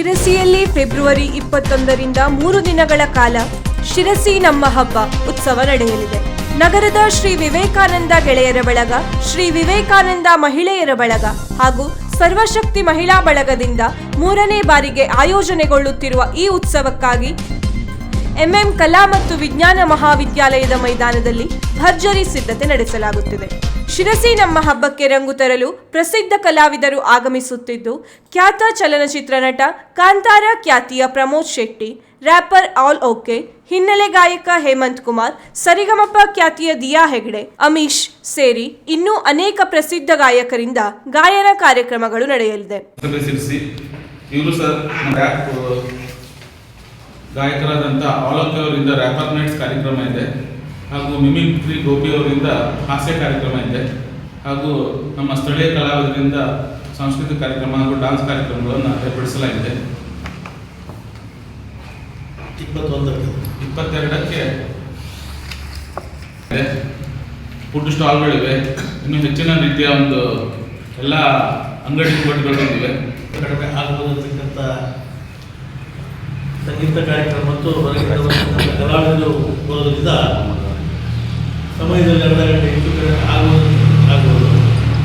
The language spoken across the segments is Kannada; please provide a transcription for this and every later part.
ಶಿರಸಿಯಲ್ಲಿ ಫೆಬ್ರವರಿ 21ರಿಂದ 3 ದಿನಗಳ ಕಾಲ ಶಿರಸಿ ನಮ್ಮ ಹಬ್ಬ ಉತ್ಸವ ನಡೆಯಲಿದೆ. ನಗರದ ಶ್ರೀ ವಿವೇಕಾನಂದ ಗೆಳೆಯರ ಬಳಗ, ಶ್ರೀ ವಿವೇಕಾನಂದ ಮಹಿಳೆಯರ ಬಳಗ ಹಾಗೂ ಸರ್ವಶಕ್ತಿ ಮಹಿಳಾ ಬಳಗದಿಂದ 3ನೇ ಬಾರಿಗೆ ಆಯೋಜನೆಗೊಳ್ಳುತ್ತಿರುವ ಈ ಉತ್ಸವಕ್ಕಾಗಿ ಎಂಎಂ ಕಲಾ ಮತ್ತು ವಿಜ್ಞಾನ ಮಹಾವಿದ್ಯಾಲಯದ ಮೈದಾನದಲ್ಲಿ ಭರ್ಜರಿ ಸಿದ್ಧತೆ ನಡೆಸಲಾಗುತ್ತಿದೆ. ಶಿರಸಿ ನಮ್ಮ ಹಬ್ಬಕ್ಕೆ ರಂಗು ತರಲು ಪ್ರಸಿದ್ಧ ಕಲಾವಿದರು ಆಗಮಿಸುತ್ತಿದ್ದು, ಖ್ಯಾತ ಚಲನಚಿತ್ರ ನಟ ಕಾಂತಾರ ಖ್ಯಾತಿಯ Pramod Shetty, wrapper all okay, ಹಿನ್ನೆಲೆ ಗಾಯಕ ಹೇಮಂತ್ ಕುಮಾರ್, ಸರಿಗಮಪ ಖ್ಯಾತಿಯ ದಿಯಾ ಹೆಗ್ಡೆ, ಅಮೀಶ್ ಸೇರಿ ಇನ್ನೂ ಅನೇಕ ಪ್ರಸಿದ್ಧ ಗಾಯಕರಿಂದ ಗಾಯನ ಕಾರ್ಯಕ್ರಮಗಳು ನಡೆಯಲಿದೆ. ಗಾಯಕರಾದಂಥ ಆಲೋಕೆ ಅವರಿಂದ ರ್ಯಾಪರ್ ನೈಟ್ಸ್ ಕಾರ್ಯಕ್ರಮ ಇದೆ, ಹಾಗೂ ಮಿಮಿಕ್ರಿ ಗೋಪಿ ಅವರಿಂದ ಹಾಸ್ಯ ಕಾರ್ಯಕ್ರಮ ಇದೆ, ಹಾಗೂ ನಮ್ಮ ಸ್ಥಳೀಯ ಕಲಾವಿದರಿಂದ ಸಾಂಸ್ಕೃತಿಕ ಕಾರ್ಯಕ್ರಮ ಹಾಗೂ ಡಾನ್ಸ್ ಕಾರ್ಯಕ್ರಮಗಳನ್ನು ಏರ್ಪಡಿಸಲಾಗಿದೆ. 22ಕ್ಕೆ ಫುಡ್ ಸ್ಟಾಲ್ಗಳಿವೆ. ಇನ್ನೂ ಹೆಚ್ಚಿನ ರೀತಿಯ ಒಂದು ಎಲ್ಲ ಅಂಗಡಿ ಮುಂಗಟ್ಟುಗಳು ಇವೆ. ಕಡಿಮೆ ಆಗಬಹುದಂತಕ್ಕಂಥ ಸಂಗೀತ ಕಾರ್ಯಕ್ರಮ ಮತ್ತು ಹೊರಗಿನ ಕಲಾವಿದರು ಬರೋದ್ರಿಂದ ಸಮಯದಲ್ಲಿ 2 ಗಂಟೆ ಹೆಚ್ಚು ಕಡಿಮೆ ಆಗ್ಬೋದು.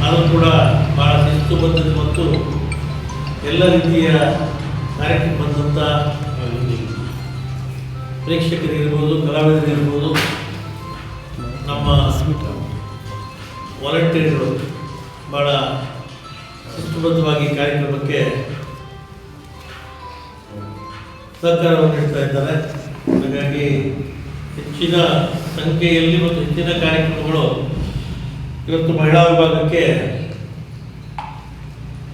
ಆದರೂ ಕೂಡ ಭಾಳ ಶಿಸ್ತುಬದ್ಧತೆ ಮತ್ತು ಎಲ್ಲ ರೀತಿಯ ಕಾರ್ಯಕ್ರಮ ಬಂದಂಥ ಪ್ರೇಕ್ಷಕರಿರ್ಬೋದು, ಕಲಾವಿದರಿರ್ಬೋದು, ನಮ್ಮ ವಾಲಂಟಿಯರ್ಗಳು ಭಾಳ ಶಿಸ್ತುಬದ್ಧವಾಗಿ ಕಾರ್ಯಕ್ರಮಕ್ಕೆ ಸಹಕಾರವನ್ನು ನೀಡ್ತಾ ಇದ್ದಾರೆ. ಹಾಗಾಗಿ ಹೆಚ್ಚಿನ ಸಂಖ್ಯೆಯಲ್ಲಿ ಮತ್ತು ಹೆಚ್ಚಿನ ಕಾರ್ಯಕ್ರಮಗಳು ಇವತ್ತು ಮಹಿಳಾ ವಿಭಾಗಕ್ಕೆ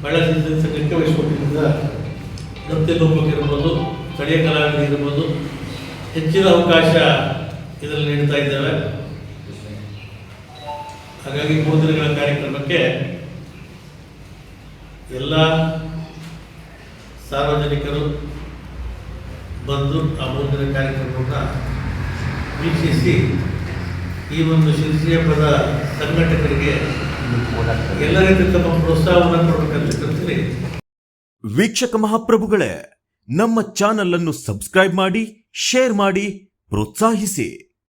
ಮಹಿಳಾ ಶಿಕ್ಷಣ ಸಂಘಕ್ಕೆ ವಹಿಸಿಕೊಟ್ಟಿದ್ದರಿಂದ ನೃತ್ಯ ರೂಪಕ್ಕಿರ್ಬೋದು, ಸ್ಥಳೀಯ ಕಲಾವಿದರಿರ್ಬೋದು ಹೆಚ್ಚಿನ ಅವಕಾಶ ಇದರಲ್ಲಿ ನೀಡ್ತಾ ಇದ್ದೇವೆ. ಹಾಗಾಗಿ 3 ದಿನಗಳ ಕಾರ್ಯಕ್ರಮಕ್ಕೆ ಎಲ್ಲ ಸಾರ್ವಜನಿಕರು ಬಂದು ಆ 3 ದಿನ ಕಾರ್ಯಕ್ರಮವನ್ನು ವೀಕ್ಷಿಸಿ ಈ ಒಂದು ಶಿರಸಿ ಹಬ್ಬದ ಸಂಘಟಕರಿಗೆ ಎಲ್ಲ ರೀತಿಯ ತಮ್ಮ ಪ್ರೋತ್ಸಾಹವನ್ನು ಕೊಡಬೇಕಂತ ಕಲ್ತೀನಿ. ವೀಕ್ಷಕ ಮಹಾಪ್ರಭುಗಳೇ, ನಮ್ಮ ಚಾನಲ್ ಅನ್ನು ಸಬ್ಸ್ಕ್ರೈಬ್ ಮಾಡಿ, ಶೇರ್ ಮಾಡಿ, ಪ್ರೋತ್ಸಾಹಿಸಿ.